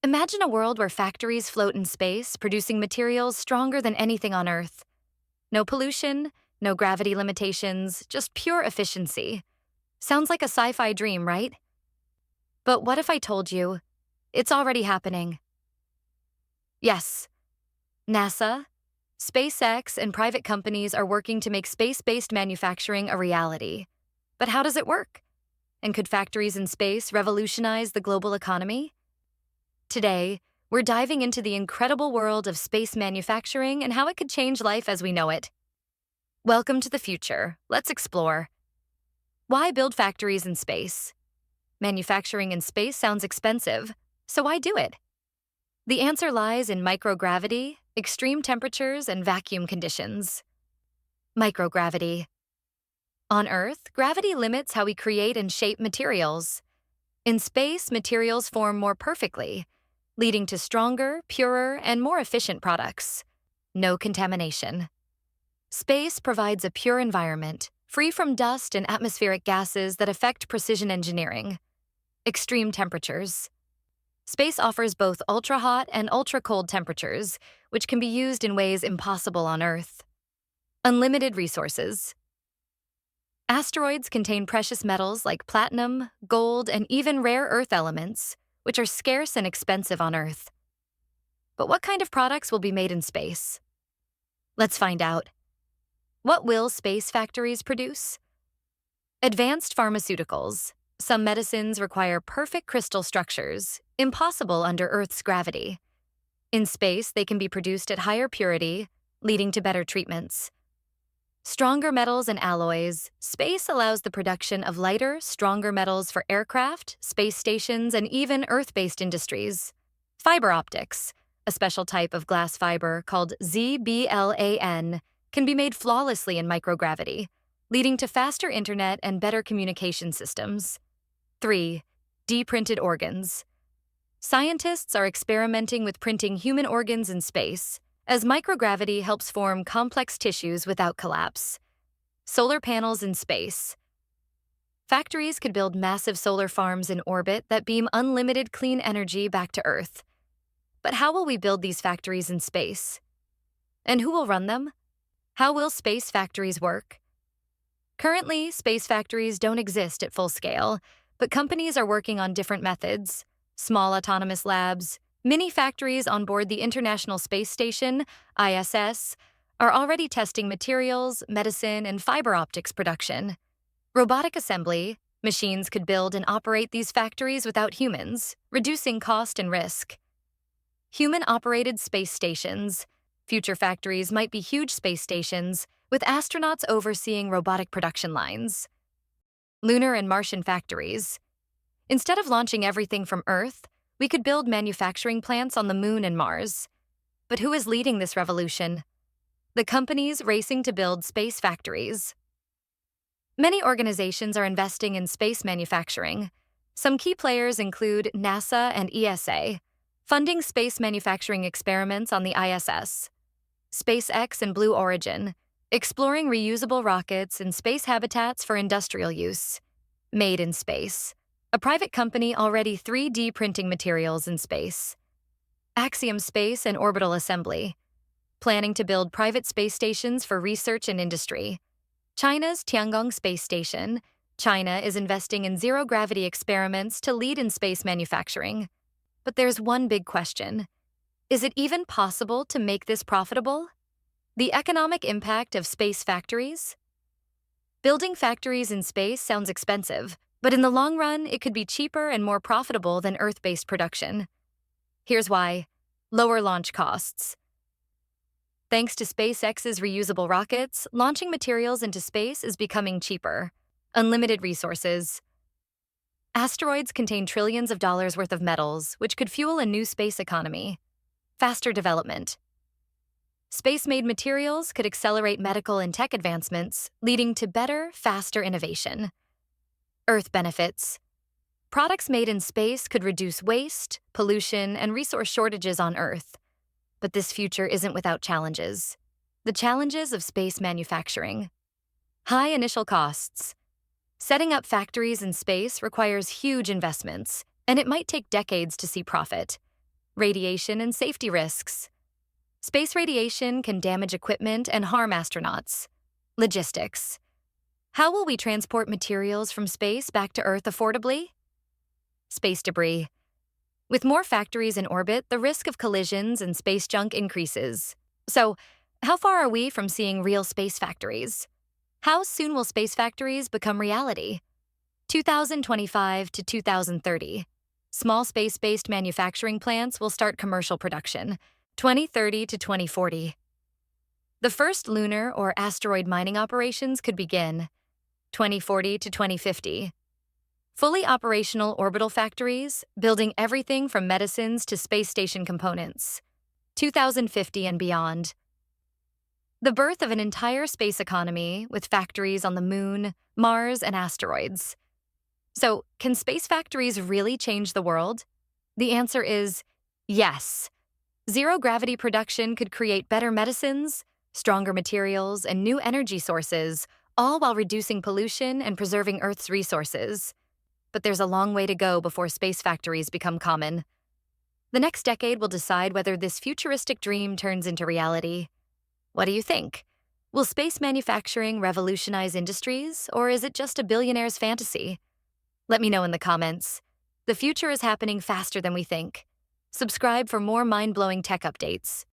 Imagine a world where factories float in space, producing materials stronger than anything on Earth. No pollution, no gravity limitations, just pure efficiency. Sounds like a sci fi dream, right? But what if I told you it's already happening? Yes, NASA, SpaceX, and private companies are working to make space based manufacturing a reality. But how does it work? And could factories in space revolutionize the global economy? Today, we're diving into the incredible world of space manufacturing and how it could change life as we know it. Welcome to the future. Let's explore. Why build factories in space? Manufacturing in space sounds expensive, so why do it? The answer lies in microgravity, extreme temperatures, and vacuum conditions. Microgravity. On Earth, gravity limits how we create and shape materials. In space, materials form more perfectly, leading to stronger, purer, and more efficient products. No contamination. Space provides a pure environment, free from dust and atmospheric gases that affect precision engineering. Extreme temperatures. Space offers both ultra-hot and ultra-cold temperatures, which can be used in ways impossible on Earth. Unlimited resources. Asteroids contain precious metals like platinum, gold, and even rare earth elements, which are scarce and expensive on Earth. But what kind of products will be made in space? Let's find out. What will space factories produce? Advanced pharmaceuticals. Some medicines require perfect crystal structures, impossible under Earth's gravity. In space, they can be produced at higher purity, leading to better treatments. Stronger metals and alloys. Space allows the production of lighter, stronger metals for aircraft, space stations, and even Earth-based industries. Fiber optics, a special type of glass fiber called ZBLAN, can be made flawlessly in microgravity, leading to faster internet and better communication systems. 3. Deprinted organs. Scientists are experimenting with printing human organs in space, as microgravity helps form complex tissues without collapse. Solar panels in space. Factories could build massive solar farms in orbit that beam unlimited clean energy back to Earth. But how will we build these factories in space? And who will run them? How will space factories work? Currently, space factories don't exist at full scale, but companies are working on different methods. Small autonomous labs, mini factories on board the International Space Station, ISS, are already testing materials, medicine, and fiber optics production. Robotic assembly, machines could build and operate these factories without humans, reducing cost and risk. Human-operated space stations. Future factories might be huge space stations, with astronauts overseeing robotic production lines. Lunar and Martian factories. Instead of launching everything from Earth, we could build manufacturing plants on the Moon and Mars. But who is leading this revolution? The companies racing to build space factories. Many organizations are investing in space manufacturing. Some key players include NASA and ESA, funding space manufacturing experiments on the ISS. SpaceX and Blue Origin, exploring reusable rockets and space habitats for industrial use. Made in Space, a private company already 3D printing materials in space. Axiom Space and Orbital Assembly, planning to build private space stations for research and industry. China's Tiangong Space Station. China is investing in zero-gravity experiments to lead in space manufacturing. But there's one big question. Is it even possible to make this profitable? The economic impact of space factories? Building factories in space sounds expensive, but in the long run, it could be cheaper and more profitable than Earth-based production. Here's why. Lower launch costs. Thanks to SpaceX's reusable rockets, launching materials into space is becoming cheaper. Unlimited resources. Asteroids contain trillions of dollars worth of metals, which could fuel a new space economy. Faster development. Space-made materials could accelerate medical and tech advancements, leading to better, faster innovation. Earth benefits. Products made in space could reduce waste, pollution, and resource shortages on Earth. But this future isn't without challenges. The challenges of space manufacturing. High initial costs. Setting up factories in space requires huge investments, and it might take decades to see profit. Radiation and safety risks. Space radiation can damage equipment and harm astronauts. Logistics. How will we transport materials from space back to Earth affordably? Space debris. With more factories in orbit, the risk of collisions and space junk increases. So, how far are we from seeing real space factories? How soon will space factories become reality? 2025 to 2030. Small space-based manufacturing plants will start commercial production. 2030 to 2040. The first lunar or asteroid mining operations could begin. 2040 to 2050. Fully operational orbital factories, building everything from medicines to space station components. 2050 and beyond. The birth of an entire space economy with factories on the Moon, Mars, and asteroids. So, can space factories really change the world? The answer is yes. Zero-gravity production could create better medicines, stronger materials, and new energy sources, all while reducing pollution and preserving Earth's resources. But there's a long way to go before space factories become common. The next decade will decide whether this futuristic dream turns into reality. What do you think? Will space manufacturing revolutionize industries, or is it just a billionaire's fantasy? Let me know in the comments. The future is happening faster than we think. Subscribe for more mind-blowing tech updates.